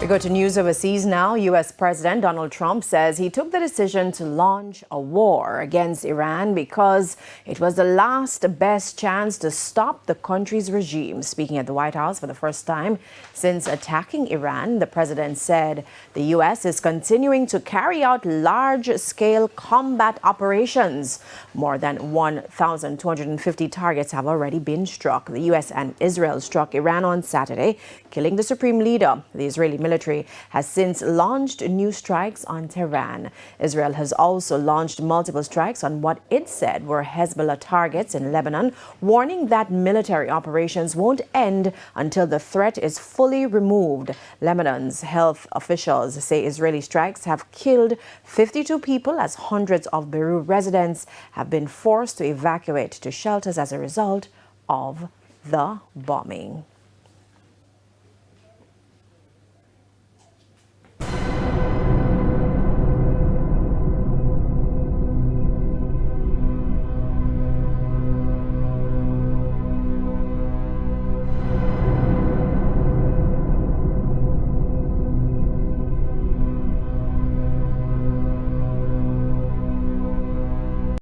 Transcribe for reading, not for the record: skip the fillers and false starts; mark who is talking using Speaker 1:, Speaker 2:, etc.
Speaker 1: Go to news overseas now. U.S. President Donald Trump says he took the decision to launch a war against Iran because it was the last best chance to stop the country's regime. Speaking at the White House for the first time since attacking Iran, the president said the U.S. is continuing to carry out large-scale combat operations. More than 1,250 targets have already been struck. The U.S. and Israel struck Iran on Saturday, killing the supreme leader. The Israeli military has since launched new strikes on Tehran. Israel has also launched multiple strikes on what it said were Hezbollah targets in Lebanon, warning that military operations won't end until the threat is fully removed. Lebanon's health officials say Israeli strikes have killed 52 people as hundreds of Beirut residents have been forced to evacuate to shelters as a result of the bombing.